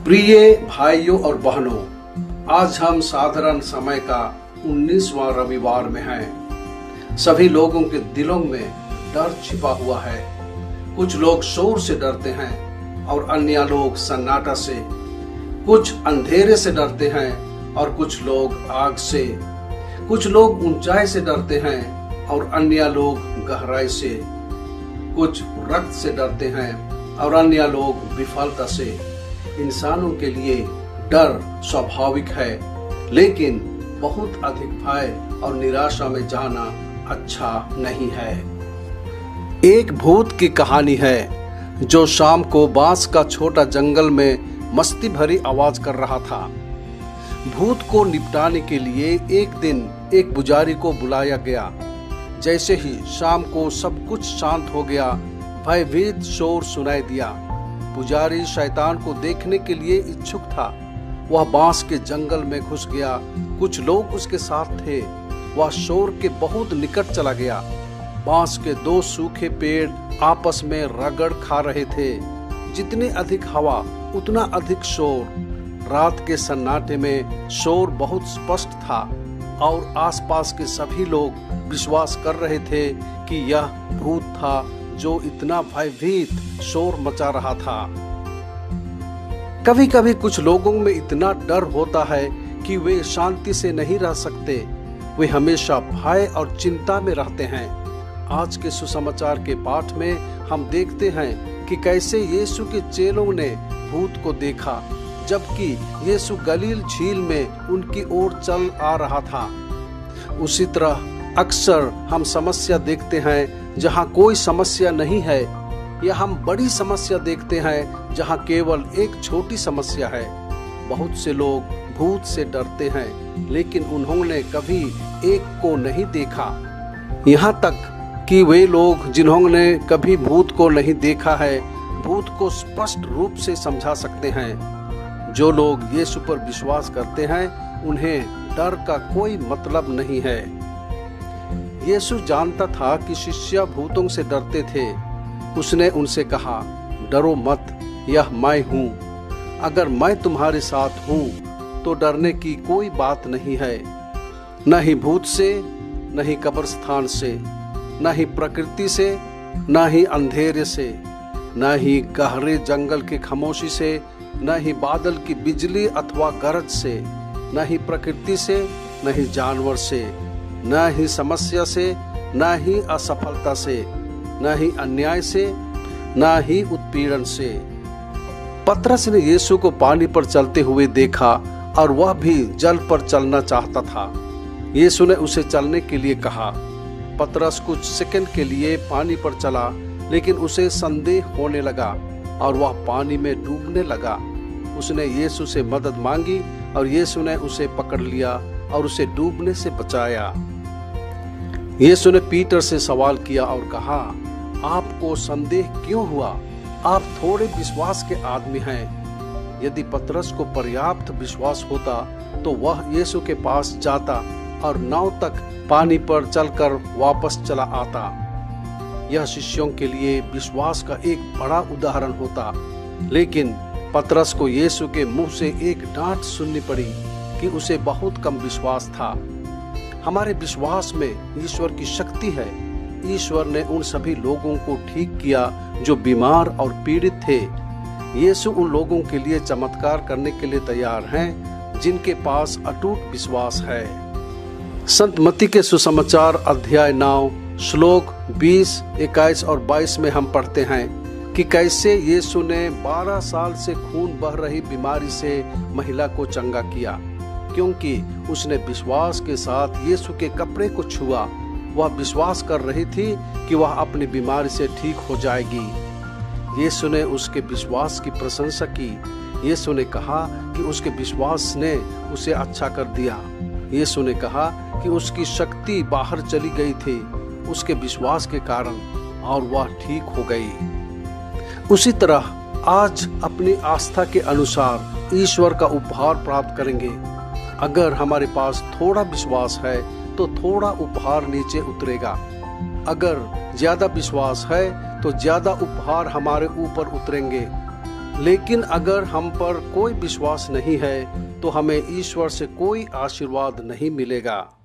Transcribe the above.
प्रिय भाइयों और बहनों, आज हम साधारण समय का 19वां रविवार में हैं। सभी लोगों के दिलों में डर छिपा हुआ है। कुछ लोग शोर से डरते हैं और अन्य लोग सन्नाटा से। कुछ अंधेरे से डरते हैं और कुछ लोग आग से। कुछ लोग ऊंचाई से डरते हैं और अन्य लोग गहराई से। कुछ रक्त से डरते हैं और अन्य लोग विफलता से। इंसानों के लिए डर स्वाभाविक है, लेकिन बहुत अधिक भय और निराशा में जाना अच्छा नहीं है। एक भूत की कहानी है जो शाम को बांस का छोटा जंगल में मस्ती भरी आवाज कर रहा था। भूत को निपटाने के लिए एक दिन एक पुजारी को बुलाया गया। जैसे ही शाम को सब कुछ शांत हो गया, भयभीत शोर सुनाई दिया। पुजारी शैतान को देखने के लिए इच्छुक था। वह बांस के जंगल में घुस गया। कुछ लोग उसके साथ थे। वह शोर के बहुत निकट चला गया। बांस के दो सूखे पेड़ आपस में रगड़ खा रहे थे। जितनी अधिक हवा उतना अधिक शोर। रात के सन्नाटे में शोर बहुत स्पष्ट था और आसपास के सभी लोग विश्वास कर रहे थे कि यह भूत था जो इतना भयभीत शोर मचा रहा था। कभी कभी कुछ लोगों में इतना डर होता है कि वे शांति से नहीं रह सकते। वे हमेशा भय और चिंता में रहते हैं। आज के सुसमाचार के पाठ में हम देखते हैं कि कैसे यीशु के चेलों ने भूत को देखा, जबकि यीशु गलील झील में उनकी ओर चल आ रहा था। उसी तरह अक्सर हम समस्या देखते हैं जहाँ कोई समस्या नहीं है, या हम बड़ी समस्या देखते हैं जहाँ केवल एक छोटी समस्या है। बहुत से लोग भूत से डरते हैं, लेकिन उन्होंने कभी एक को नहीं देखा। यहाँ तक कि वे लोग जिन्होंने कभी भूत को नहीं देखा है, भूत को स्पष्ट रूप से समझा सकते हैं। जो लोग यीशु पर विश्वास करते हैं, उन्हें डर का कोई मतलब नहीं है। यीशु जानता था कि शिष्य भूतों से डरते थे। उसने उनसे कहा, डरो मत, यह मैं हूँ। अगर मैं तुम्हारे साथ हूँ तो डरने की कोई बात नहीं है। न ही भूत से, न ही कब्रिस्तान से, न ही प्रकृति से, न ही अंधेरे से, न ही गहरे जंगल की खामोशी से, न ही बादल की बिजली अथवा गरज से, न ही प्रकृति से, न ही जानवर से, न ही समस्या से, न ही असफलता से, न ही अन्याय से, न ही उत्पीड़न से। पतरस ने यीशु को पानी पर चलते हुए देखा और वह भी जल पर चलना चाहता था। यीशु ने उसे चलने के लिए कहा। पतरस कुछ सेकंड के लिए पानी पर चला, लेकिन उसे संदेह होने लगा और वह पानी में डूबने लगा। उसने यीशु से मदद मांगी और यीशु ने उसे पकड़ लिया और उसे डूबने से बचाया। यीशु ने पीटर से सवाल किया और कहा, आपको संदेह क्यों हुआ? आप थोड़े विश्वास के आदमी हैं। यदि पतरस को पर्याप्त विश्वास होता तो वह यीशु के पास जाता और नाव तक पानी पर चलकर वापस चला आता। यह शिष्यों के लिए विश्वास का एक बड़ा उदाहरण होता, लेकिन पतरस को यीशु के मुंह से एक डांट सुननी पड़ी कि उसे बहुत कम विश्वास था। हमारे विश्वास में ईश्वर की शक्ति है। ईश्वर ने उन सभी लोगों को ठीक किया जो बीमार और पीड़ित थे। यीशु उन लोगों के लिए चमत्कार करने के लिए तैयार हैं जिनके पास अटूट विश्वास है। संत मत्ती के सुसमाचार अध्याय 9 श्लोक 20, 21 और 22 में हम पढ़ते हैं कि कैसे यीशु ने 12 साल से खून बह रही बीमारी से महिला को चंगा किया, क्योंकि उसने विश्वास के साथ यीशु के कपड़े को छुआ। वह विश्वास कर रही थी कि वह अपनी बीमारी से ठीक हो जाएगी। यीशु ने उसके विश्वास की प्रशंसा की। यीशु ने कहा कि उसके विश्वास ने उसे अच्छा कर दिया। यीशु ने कहा कि उसकी शक्ति बाहर चली गई थी उसके विश्वास के कारण, और वह ठीक हो गई। उसी तरह आज अपनी आस्था के अनुसार ईश्वर का उपहार प्राप्त करेंगे। अगर हमारे पास थोड़ा विश्वास है तो थोड़ा उपहार नीचे उतरेगा। अगर ज्यादा विश्वास है तो ज्यादा उपहार हमारे ऊपर उतरेंगे। लेकिन अगर हम पर कोई विश्वास नहीं है तो हमें ईश्वर से कोई आशीर्वाद नहीं मिलेगा।